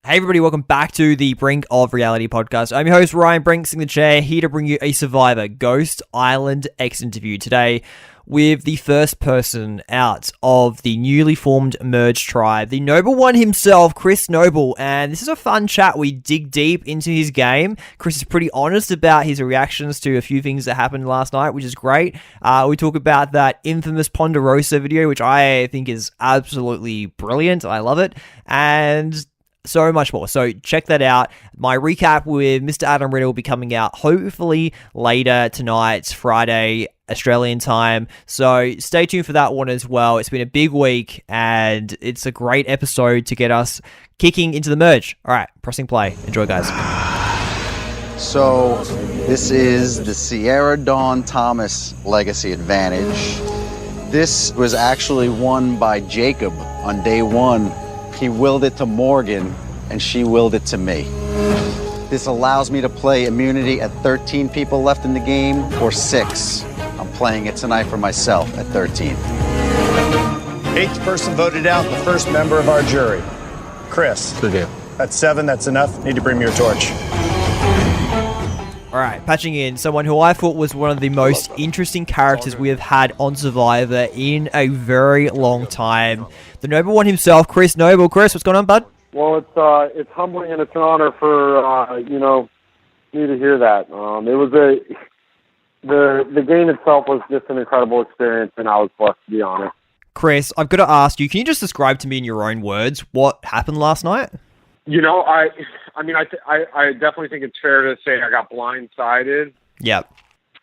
Hey everybody, welcome back to the Brink of Reality podcast. I'm your host Ryan Brinks in the chair, here to bring you a Survivor Ghost Island X interview today with the first person out of the newly formed merge tribe, the Nobel one himself, Chris Nobel. And this is a fun chat. We dig deep into his game. Chris is pretty honest about his reactions to a few things that happened last night, which is great. We talk about that infamous Ponderosa video, which I think is absolutely brilliant. I love it. And so much more. So check that out. My recap with Mr. Adam Riddle will be coming out hopefully later tonight, Friday, Australian time. So stay tuned for that one as well. It's been a big week and it's a great episode to get us kicking into the merge. All right, pressing play. Enjoy, guys. So this is the Sierra Dawn Thomas Legacy Advantage. This was actually won by Jacob on day one. He willed it to Morgan, and she willed it to me. This allows me to play immunity at 13 people left in the game, or 6. I'm playing it tonight for myself at 13. Eighth person voted out, the first member of our jury. Chris. Good deal. That's 7, that's enough. Need to bring me your torch. All right, patching in someone who I thought was one of the most interesting characters we have had on Survivor in a very long time. The Nobel one himself, Chris Nobel. Chris, what's going on, bud? Well, it's humbling and it's an honor for me to hear that. It was the game itself was just an incredible experience, and I was blessed to be on it. Chris, I've got to ask you, can you just describe to me in your own words what happened last night? I definitely think it's fair to say I got blindsided. Yep.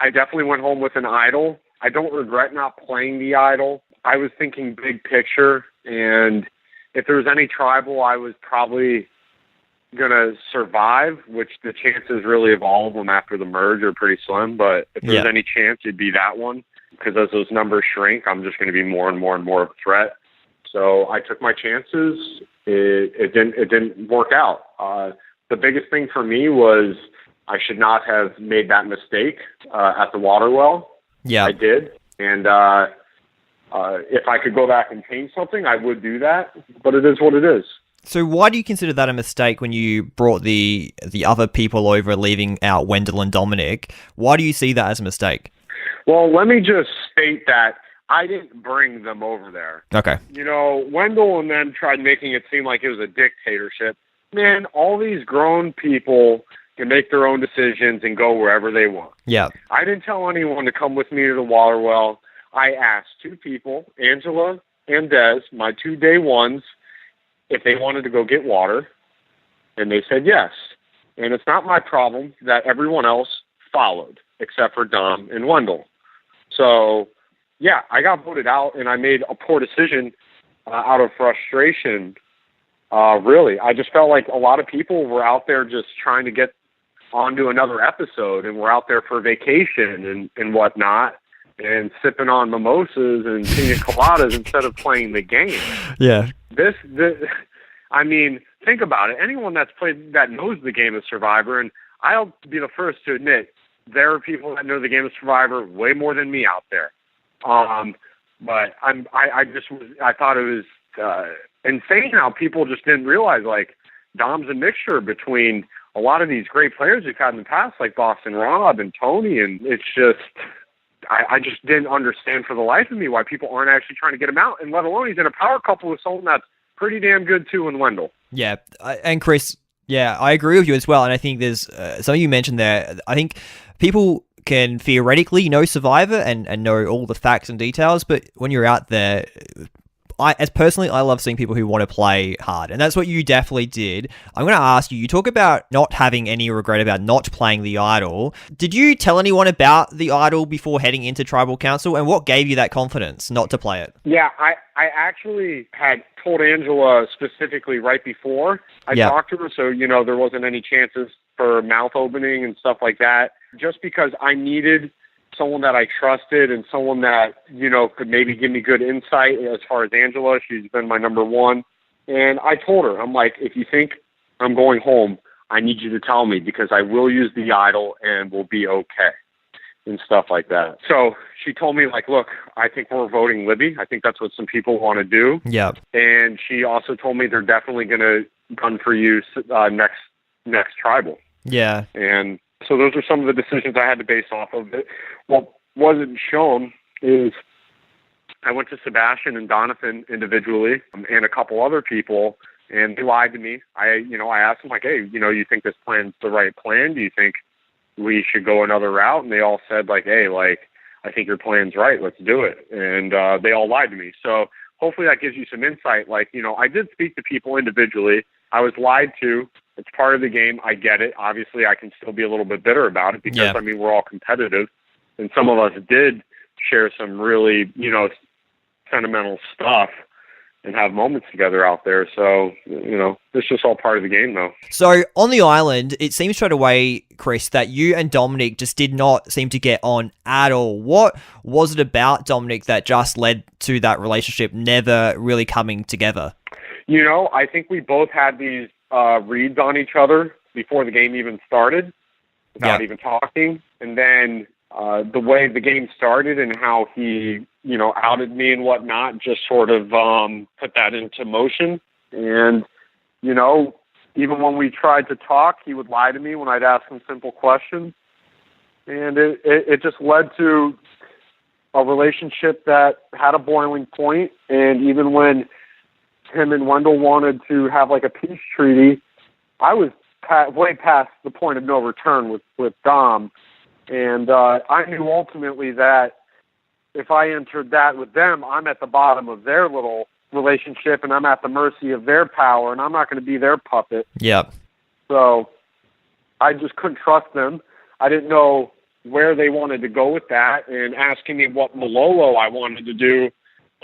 I definitely went home with an idol. I don't regret not playing the idol. I was thinking big picture, and if there was any tribal, I was probably going to survive, which the chances really of all of them after the merge are pretty slim. But if there's any chance, it'd be that one, because as those numbers shrink, I'm just going to be more and more and more of a threat. So I took my chances. It didn't work out. The biggest thing for me was I should not have made that mistake at the water well. Yeah, I did, and if I could go back and change something, I would do that. But it is what it is. So why do you consider that a mistake when you brought the other people over, leaving out Wendell and Dominic? Why do you see that as a mistake? Well, let me just state that I didn't bring them over there. Okay. Wendell and them tried making it seem like it was a dictatorship. Man, all these grown people can make their own decisions and go wherever they want. Yeah. I didn't tell anyone to come with me to the water well. I asked 2 people, Angela and Des, my 2 day ones, if they wanted to go get water, and they said yes. And it's not my problem that everyone else followed, except for Dom and Wendell. So, yeah, I got voted out, and I made a poor decision out of frustration, really. I just felt like a lot of people were out there just trying to get onto another episode, and were out there for vacation and whatnot, and sipping on mimosas and pina coladas instead of playing the game. Yeah. This, I mean, think about it. Anyone that's played, that knows the game of Survivor, and I'll be the first to admit, there are people that know the game of Survivor way more than me out there. But I thought it was insane how people just didn't realize, like, Dom's a mixture between a lot of these great players we've had in the past, like Boston Rob and Tony, and it's just, I just didn't understand for the life of me why people aren't actually trying to get him out, and let alone he's in a power couple with someone that's pretty damn good too in Wendell. Yeah, and Chris, yeah, I agree with you as well, and I think there's something you mentioned there. I think people can theoretically know Survivor and know all the facts and details, but when you're out there, I love seeing people who want to play hard, and that's what you definitely did. I'm going to ask you, you talk about not having any regret about not playing the idol. Did you tell anyone about the idol before heading into Tribal Council, and what gave you that confidence not to play it? Yeah, I actually had told Angela specifically right before I talked to her, so, there wasn't any chances for mouth opening and stuff like that, just because I needed someone that I trusted and someone that, could maybe give me good insight as far as Angela. She's been my number one. And I told her, I'm like, if you think I'm going home, I need you to tell me, because I will use the idol and we'll be okay and stuff like that. So she told me, like, look, I think we're voting Libby. I think that's what some people want to do. Yeah. And she also told me they're definitely going to gun for use next tribal. Yeah. And so those are some of the decisions I had to base off of it. What wasn't shown is I went to Sebastian and Donovan individually and a couple other people, and they lied to me. I asked them, like, hey, you think this plan's the right plan? Do you think we should go another route? And they all said, like, hey, like, I think your plan's right. Let's do it. And they all lied to me. So hopefully that gives you some insight. Like, I did speak to people individually. I was lied to. It's part of the game. I get it. Obviously, I can still be a little bit bitter about it because, I mean, we're all competitive. And some of us did share some really, sentimental stuff and have moments together out there. So, it's just all part of the game, though. So on the island, it seems straight away, Chris, that you and Dominic just did not seem to get on at all. What was it about Dominic that just led to that relationship never really coming together? I think we both had these reads on each other before the game even started, without even talking. And then the way the game started and how he, outed me and whatnot just sort of put that into motion. And, even when we tried to talk, he would lie to me when I'd ask him simple questions. And it just led to a relationship that had a boiling point. And even when him and Wendell wanted to have like a peace treaty, I was way past the point of no return with Dom. And I knew ultimately that if I entered that with them, I'm at the bottom of their little relationship and I'm at the mercy of their power and I'm not going to be their puppet. Yeah. So I just couldn't trust them. I didn't know where they wanted to go with that, and asking me what Malolo I wanted to do,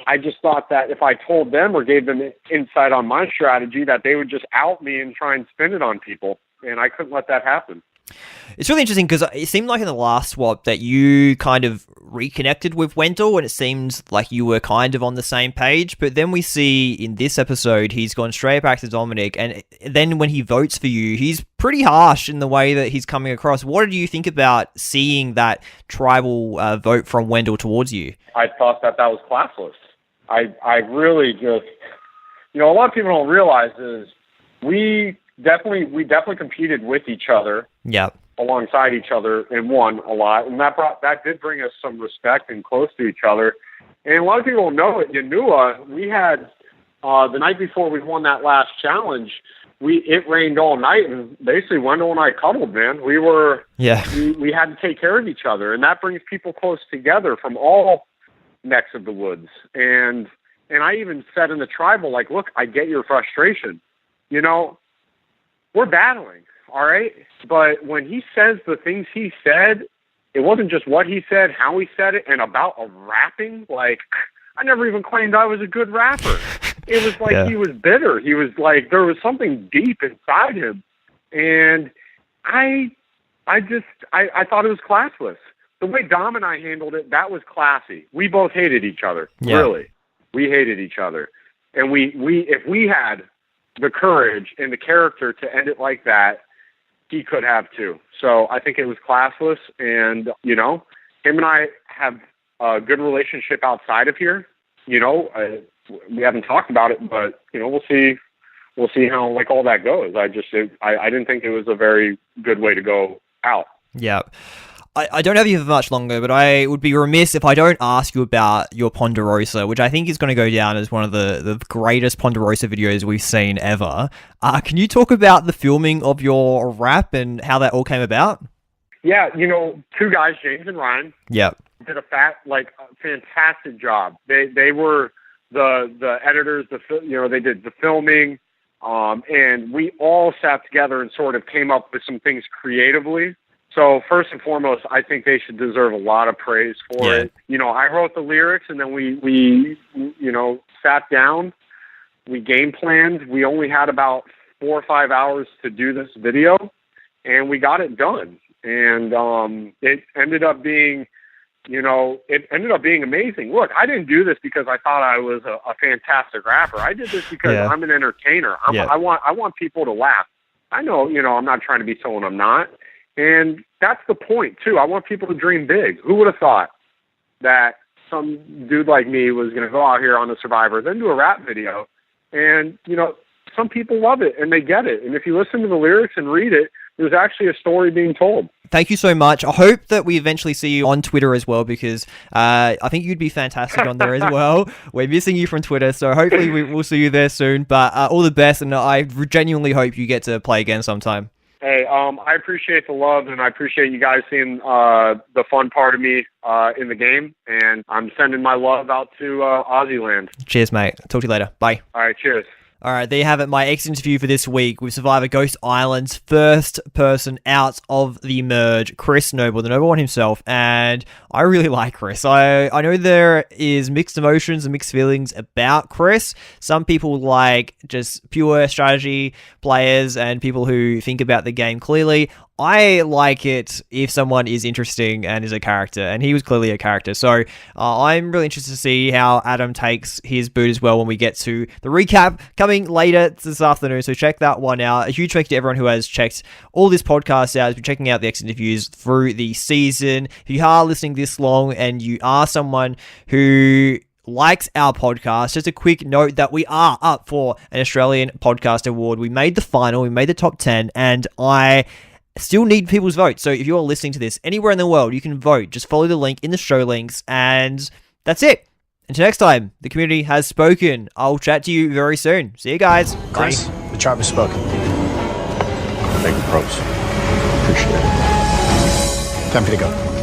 I just thought that if I told them or gave them insight on my strategy, that they would just out me and try and spin it on people. And I couldn't let that happen. It's really interesting because it seemed like in the last swap that you kind of reconnected with Wendell and it seemed like you were kind of on the same page. But then we see in this episode, he's gone straight back to Dominic. And then when he votes for you, he's pretty harsh in the way that he's coming across. What did you think about seeing that tribal vote from Wendell towards you? I thought that was classless. I really just, a lot of people don't realize is we definitely competed with each other. Yeah. Alongside each other and won a lot. And that did bring us some respect and close to each other. And a lot of people don't know it. Yanua, we had, the night before we won that last challenge, it rained all night and basically Wendell and I cuddled, man. We had to take care of each other, and that brings people close together from all necks of the woods. And I even said in the tribal, like, look, I get your frustration. We're battling. All right. But when he says the things he said, it wasn't just what he said, how he said it, and about a rapping. Like, I never even claimed I was a good rapper. It was like he was bitter. He was like, there was something deep inside him. And I thought it was classless. The way Dom and I handled it, that was classy. We both hated each other. Yeah. Really. We hated each other. And if we had the courage and the character to end it like that, he could have too. So I think it was classless, and him and I have a good relationship outside of here. We haven't talked about it, but we'll see how like all that goes. I didn't think it was a very good way to go out. Yeah. I don't have you for much longer, but I would be remiss if I don't ask you about your Ponderosa, which I think is going to go down as one of the greatest Ponderosa videos we've seen ever. Can you talk about the filming of your rap and how that all came about? Yeah, two guys, James and Ryan, did a fantastic job. They were the editors, they did the filming, and we all sat together and sort of came up with some things creatively. So first and foremost, I think they should deserve a lot of praise for it. I wrote the lyrics, and then we sat down, we game planned. We only had about 4 or 5 hours to do this video, and we got it done. And it ended up being, amazing. Look, I didn't do this because I thought I was a fantastic rapper. I did this because I'm an entertainer. I want people to laugh. I know, I'm not trying to be someone I'm not. And that's the point, too. I want people to dream big. Who would have thought that some dude like me was going to go out here on the Survivor, then do a rap video, and, some people love it and they get it. And if you listen to the lyrics and read it, there's actually a story being told. Thank you so much. I hope that we eventually see you on Twitter as well, because I think you'd be fantastic on there as well. We're missing you from Twitter, so hopefully we'll see you there soon. But all the best, and I genuinely hope you get to play again sometime. Hey, I appreciate the love, and I appreciate you guys seeing the fun part of me in the game. And I'm sending my love out to Aussie land. Cheers, mate. Talk to you later. Bye. All right, cheers. All right, there you have it. My exit interview for this week with Survivor Ghost Island's first person out of the merge, Chris Nobel, the Nobel one himself. And I really like Chris. I know there is mixed emotions and mixed feelings about Chris. Some people like just pure strategy players and people who think about the game clearly. I like it if someone is interesting and is a character, and he was clearly a character. So I'm really interested to see how Adam takes his boot as well when we get to the recap coming later this afternoon. So check that one out. A huge thank you to everyone who has checked all this podcast out, has been checking out the exit interviews through the season. If you are listening this long and you are someone who likes our podcast, just a quick note that we are up for an Australian Podcast Award. We made the final, we made the top 10, and I still need people's votes. So if you're listening to this anywhere in the world, you can vote. Just follow the link in the show links, and that's it. Until next time, the community has spoken. I'll chat to you very soon. See you guys. Chris, Bye. the tribe has spoken. Thank you, pros. Appreciate it. Time for you to go.